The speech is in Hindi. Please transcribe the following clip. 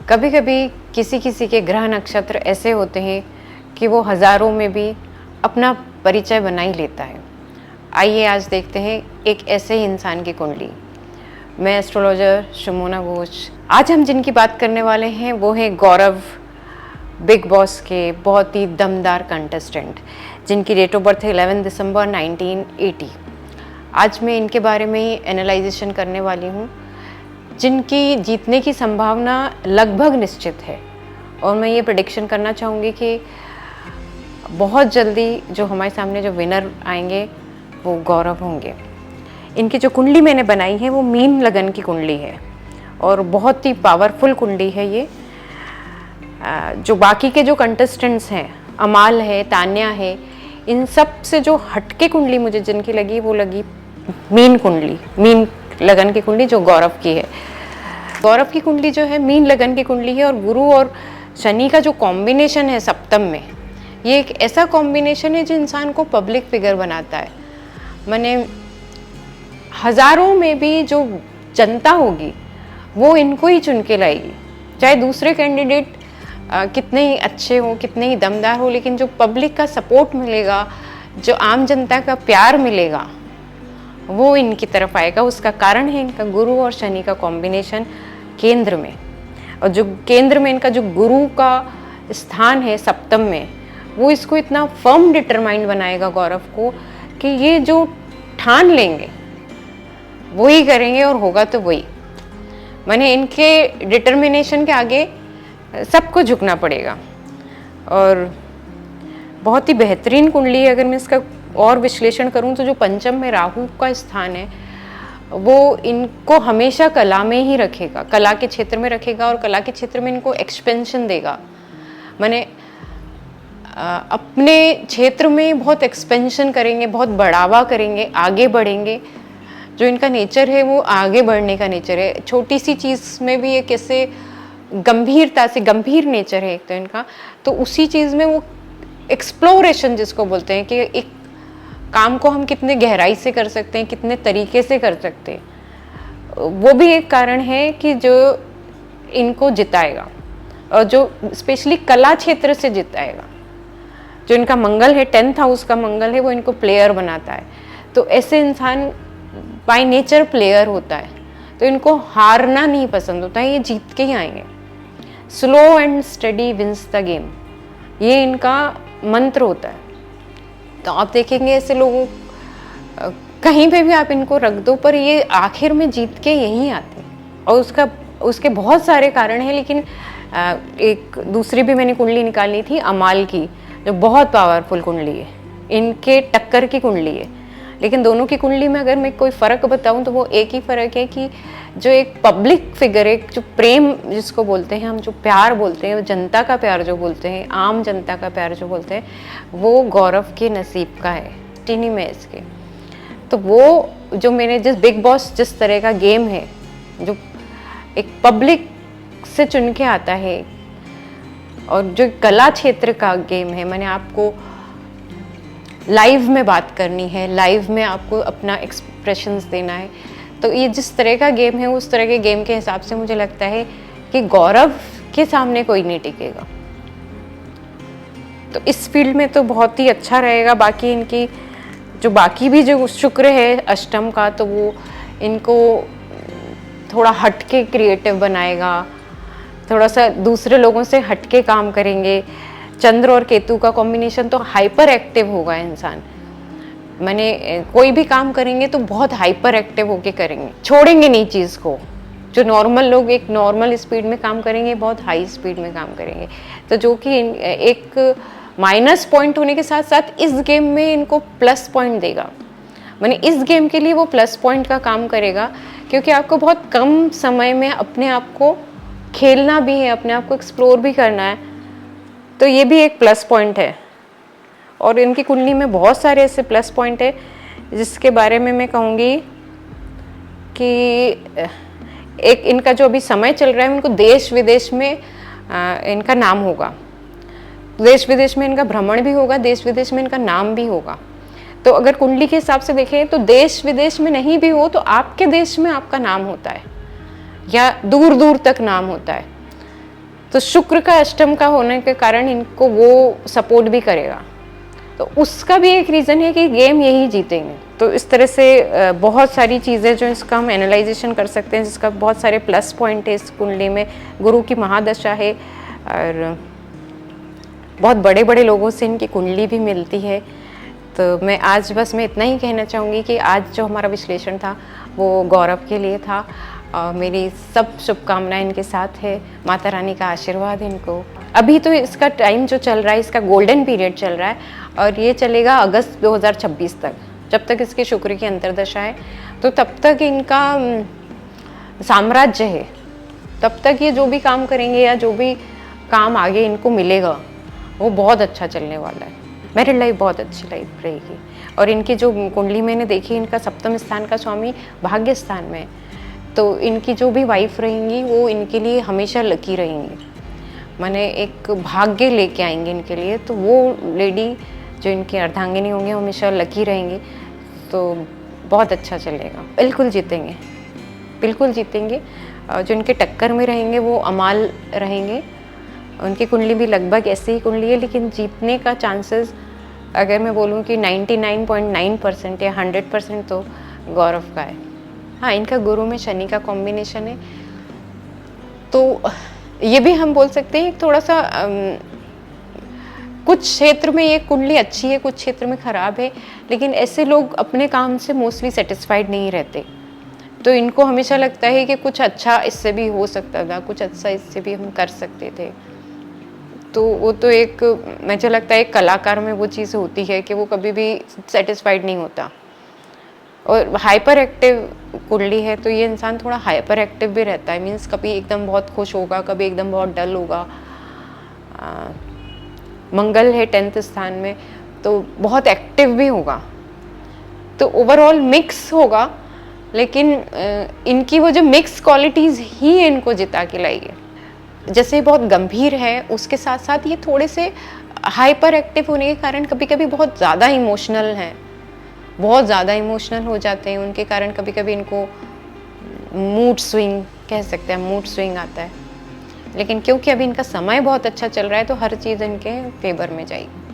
कभी कभी किसी किसी के ग्रह नक्षत्र ऐसे होते हैं कि वो हज़ारों में भी अपना परिचय बना ही लेता है। आइए आज देखते हैं एक ऐसे ही इंसान की कुंडली। मैं एस्ट्रोलॉजर शमोना घोष। आज हम जिनकी बात करने वाले हैं वो है गौरव, बिग बॉस के बहुत ही दमदार कंटेस्टेंट, जिनकी डेट ऑफ बर्थ है 11 दिसंबर 1980। आज मैं इनके बारे में ही एनालाइजेशन करने वाली हूँ, जिनकी जीतने की संभावना लगभग निश्चित है। और मैं ये प्रेडिक्शन करना चाहूँगी कि बहुत जल्दी जो हमारे सामने जो विनर आएंगे वो गौरव होंगे। इनकी जो कुंडली मैंने बनाई है वो मीन लगन की कुंडली है और बहुत ही पावरफुल कुंडली है ये। जो बाकी के जो कंटेस्टेंट्स हैं, अमाल है, तान्या है, इन सब से जो हटके कुंडली मुझे जिनकी लगी वो लगी मीन कुंडली, मीन लगन की कुंडली जो गौरव की है। गौरव की कुंडली जो है मीन लगन की कुंडली है और गुरु और शनि का जो कॉम्बिनेशन है सप्तम में, ये एक ऐसा कॉम्बिनेशन है जो इंसान को पब्लिक फिगर बनाता है। माने हजारों में भी जो जनता होगी वो इनको ही चुन के लाएगी, चाहे दूसरे कैंडिडेट कितने ही अच्छे हो, कितने ही दमदार हो, लेकिन जो पब्लिक का सपोर्ट मिलेगा, जो आम जनता का प्यार मिलेगा, वो इनकी तरफ आएगा। उसका कारण है इनका गुरु और शनि का कॉम्बिनेशन केंद्र में। और जो केंद्र में इनका जो गुरु का स्थान है सप्तम में, वो इसको इतना फर्म डिटरमाइंड बनाएगा गौरव को कि ये जो ठान लेंगे वही करेंगे और होगा तो वही। माने इनके डिटर्मिनेशन के आगे सबको झुकना पड़ेगा। और बहुत ही बेहतरीन कुंडली है। अगर मैं इसका और विश्लेषण करूं तो जो पंचम में राहु का स्थान है वो इनको हमेशा कला में ही रखेगा, कला के क्षेत्र में रखेगा और कला के क्षेत्र में इनको एक्सपेंशन देगा। माने अपने क्षेत्र में बहुत एक्सपेंशन करेंगे, बहुत बढ़ावा करेंगे, आगे बढ़ेंगे। जो इनका नेचर है वो आगे बढ़ने का नेचर है। छोटी सी चीज़ में भी एक ऐसे गंभीरता से, गंभीर नेचर है एक तो इनका, तो उसी चीज़ में वो एक्सप्लोरेशन जिसको बोलते हैं कि एक काम को हम कितने गहराई से कर सकते हैं, कितने तरीके से कर सकते हैं, वो भी एक कारण है कि जो इनको जिताएगा। और जो स्पेशली कला क्षेत्र से जिताएगा, जो इनका मंगल है, 10th हाउस का मंगल है, वो इनको प्लेयर बनाता है। तो ऐसे इंसान बाय नेचर प्लेयर होता है, तो इनको हारना नहीं पसंद होता है, ये जीत के ही आएंगे। Slow and study wins the game, ये इनका मंत्र होता है। तो आप देखेंगे ऐसे लोगों कहीं पे भी आप इनको रख दो, पर ये आखिर में जीत के यहीं आते हैं। और उसके बहुत सारे कारण हैं, लेकिन एक दूसरी भी मैंने कुंडली निकाली थी अमाल की, जो बहुत पावरफुल कुंडली है, इनके टक्कर की कुंडली है। लेकिन दोनों की कुंडली में अगर मैं कोई फ़र्क बताऊं तो वो एक ही फ़र्क है कि जो एक पब्लिक फिगर, एक जो प्रेम जिसको बोलते हैं हम, जो प्यार बोलते हैं, जनता का प्यार जो बोलते हैं, आम जनता का प्यार जो बोलते हैं, वो गौरव के नसीब का है, टिनी में इसके। तो वो जो मैंने जिस बिग बॉस जिस तरह का गेम है, जो एक पब्लिक से चुन के आता है, और जो कला क्षेत्र का गेम है, मैंने आपको लाइव में बात करनी है, लाइव में आपको अपना एक्सप्रेशंस देना है, तो ये जिस तरह का गेम है उस तरह के गेम के हिसाब से मुझे लगता है कि गौरव के सामने कोई नहीं टिकेगा। तो इस फील्ड में तो बहुत ही अच्छा रहेगा। बाकी इनकी जो बाकी भी जो शुक्र है अष्टम का, तो वो इनको थोड़ा हटके क्रिएटिव बनाएगा, थोड़ा सा दूसरे लोगों से हटके काम करेंगे। चंद्र और केतु का कॉम्बिनेशन तो हाइपर एक्टिव होगा इंसान। माने कोई भी काम करेंगे तो बहुत हाइपर एक्टिव होके करेंगे, छोड़ेंगे नहीं चीज़ को। जो नॉर्मल लोग एक नॉर्मल स्पीड में काम करेंगे, बहुत हाई स्पीड में काम करेंगे। तो जो कि एक माइनस पॉइंट होने के साथ साथ इस गेम में इनको प्लस पॉइंट देगा। माने इस गेम के लिए वो प्लस पॉइंट का काम करेगा, क्योंकि आपको बहुत कम समय में अपने आप को खेलना भी है, अपने आप को एक्सप्लोर भी करना है। तो ये भी एक प्लस पॉइंट है। और इनकी कुंडली में बहुत सारे ऐसे प्लस पॉइंट है जिसके बारे में मैं कहूँगी कि एक इनका जो अभी समय चल रहा है, उनको देश विदेश में इनका नाम होगा, देश विदेश में इनका भ्रमण भी होगा, देश विदेश में इनका नाम भी होगा। तो अगर कुंडली के हिसाब से देखें तो देश विदेश में नहीं भी हो तो आपके देश में आपका नाम होता है या दूर दूर तक नाम होता है। तो शुक्र का अष्टम का होने के कारण इनको वो सपोर्ट भी करेगा। तो उसका भी एक रीज़न है कि गेम यही जीतेंगे। तो इस तरह से बहुत सारी चीज़ें जो इसका हम एनालाइजेशन कर सकते हैं, जिसका बहुत सारे प्लस पॉइंट है इस कुंडली में। गुरु की महादशा है और बहुत बड़े बड़े लोगों से इनकी कुंडली भी मिलती है। तो मैं आज बस मैं इतना ही कहना चाहूँगी कि आज जो हमारा विश्लेषण था वो गौरव के लिए था। मेरी सब शुभकामनाएं इनके साथ है, माता रानी का आशीर्वाद इनको। अभी तो इसका टाइम जो चल रहा है, इसका गोल्डन पीरियड चल रहा है और ये चलेगा अगस्त 2026 तक, जब तक इसके शुक्र की अंतर्दशा है। तो तब तक इनका साम्राज्य है, तब तक ये जो भी काम करेंगे या जो भी काम आगे इनको मिलेगा वो बहुत अच्छा चलने वाला है। मैरिड लाइफ बहुत अच्छी लाइफ रहेगी। और इनकी जो कुंडली मैंने देखी, इनका सप्तम स्थान का स्वामी भाग्य स्थान में है। तो इनकी जो भी वाइफ रहेंगी वो इनके लिए हमेशा लकी रहेंगी, माने एक भाग्य लेके आएंगे इनके लिए। तो वो लेडी जो इनकी अर्धांगिनी होंगी हमेशा लकी रहेंगी। तो बहुत अच्छा चलेगा, बिल्कुल जीतेंगे, बिल्कुल जीतेंगे। जो इनके टक्कर में रहेंगे वो अमाल रहेंगे। उनकी कुंडली भी लगभग ऐसी ही कुंडली है, लेकिन जीतने का चांसेस अगर मैं बोलूँ कि 99.9% या 100% तो गौरव का है। हाँ, इनका गुरु में शनि का कॉम्बिनेशन है, तो ये भी हम बोल सकते हैं थोड़ा सा कुछ क्षेत्र में ये कुंडली अच्छी है, कुछ क्षेत्र में ख़राब है। लेकिन ऐसे लोग अपने काम से मोस्टली सेटिस्फाइड नहीं रहते। तो इनको हमेशा लगता है कि कुछ अच्छा इससे भी हो सकता था, कुछ अच्छा इससे भी हम कर सकते थे। तो वो तो एक, मुझे लगता है एक कलाकार में वो चीज़ होती है कि वो कभी भी सेटिस्फाइड नहीं होता। और हाइपर एक्टिव कुंडली है तो ये इंसान थोड़ा हाइपर एक्टिव भी रहता है। मीन्स कभी एकदम बहुत खुश होगा, कभी एकदम बहुत डल होगा। मंगल है 10th स्थान में, तो बहुत एक्टिव भी होगा। तो ओवरऑल मिक्स होगा, लेकिन इनकी वो जो मिक्स क्वालिटीज़ ही इनको जिता के लाई है। जैसे बहुत गंभीर है, उसके साथ साथ ये थोड़े से हाइपर एक्टिव होने के कारण कभी कभी बहुत ज़्यादा इमोशनल हैं, बहुत ज़्यादा इमोशनल हो जाते हैं। उनके कारण कभी कभी इनको मूड स्विंग कह सकते हैं, मूड स्विंग आता है। लेकिन क्योंकि अभी इनका समय बहुत अच्छा चल रहा है तो हर चीज़ इनके फेवर में जाएगी।